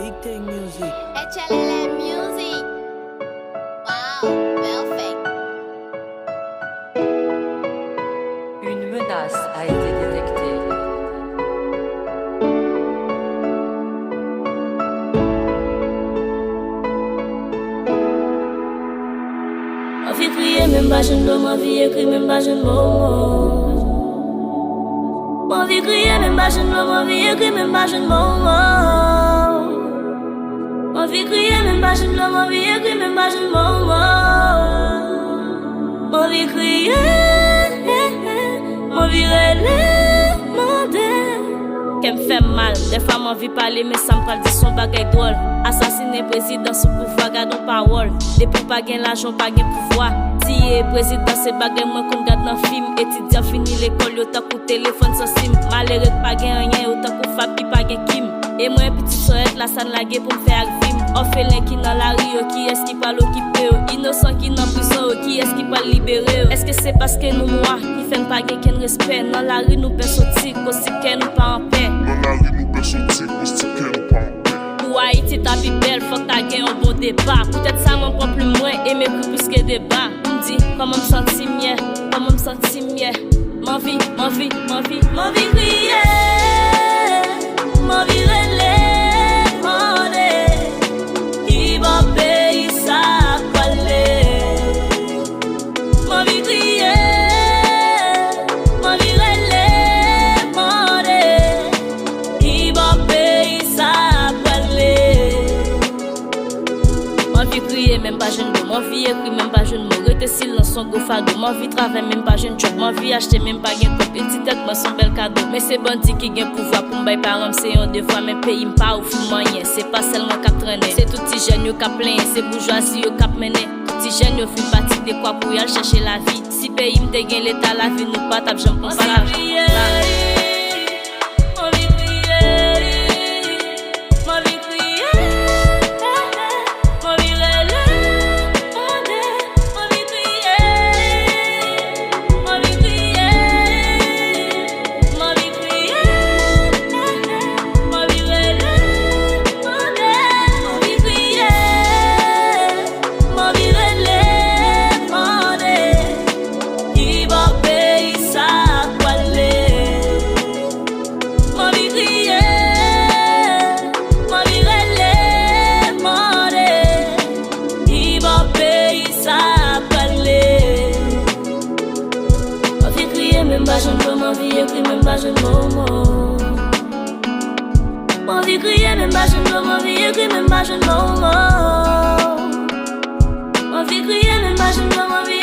Big Thing Music. HLLM Music. Wow, perfect. Une menace a été détectée. Ma vie crier, même pas jeune mot, ma vie écrit, même pas jeune mot. Ma vie crier, même pas jeune mot, ma vie écrit, même pas jeune mot. Ma vie crier, même pas jeune mot, ma vie écrit, même pas jeune mot. Ma vie crier, ma vie relève, mon Dieu. Qu'elle me fait mal, des fois ma vie parler, mais ça me parle de son bagay drôle. Assassiner président sous pouvoir, gardons parole. Depuis pas gain l'argent, pas gain pouvoir. Si est président, c'est bagay moi qu'on garde dans film. Étudiant fini l'école, yo t'as coup téléphone sans sim. Malheureux pas gain rien, yo t'as coup Fabi, pas gain Kim. Et moi petit soette la san lagué pour me faire film. Orphelin qui dans la rue, qui est-ce qui parle occupé? Innocent qui dans prison, qui est-ce qui parle libéré? Est-ce que c'est parce que nous noirs qui fait pas gain qu'un respect? Dans la rue nous peut sortir, aussi qu'elle nous pas en paix. Dans la rue nous peut sortir, aussi qu'elle nous pas en paix. Pour Haïti ta vie belle, faut que t'as gagné un bon débat. Peut-être ça m'en prend plus moins et mes coups plus que débat. Me dit comment me sentir mieux, comment me sentir mieux. Ma vie, ma vie, ma vie, ma vie crier, ma vie relève, mon Dieu. Qui va payer ça parler? Ma vie crier, ma vie relève, mon Dieu. Qui va payer ça parler? Ma vie crier, même pas jeune mot, ma vie écrit, même pas jeune mot. Rete silence, son go fado, ma vie travaille, même pas jeune job. Ma vie acheter, même pas gain cop. Petit tête, moi son bel cadeau. Mais c'est bandit qui gain pouvoir pour m'bailler par homme, c'est un devoir. Mais pays m'pas ou fou moyen, c'est pas seulement qu'à traîner. C'est tout petit jeune yo qu'à plein, c'est bourgeoisie yo qu'à mener. Tout petit jeune yo fait partie de quoi pour y aller chercher la vie. Si pays m'te gain l'état, la vie nous pas tape, j'en pense pas la vie. Ma vie écrit, même pas jeune mot. Ma vie crier, même pas jeune mot. Ma vie écrit, même pas jeune mot. Ma vie crier, même pas jeune mot. Ma vie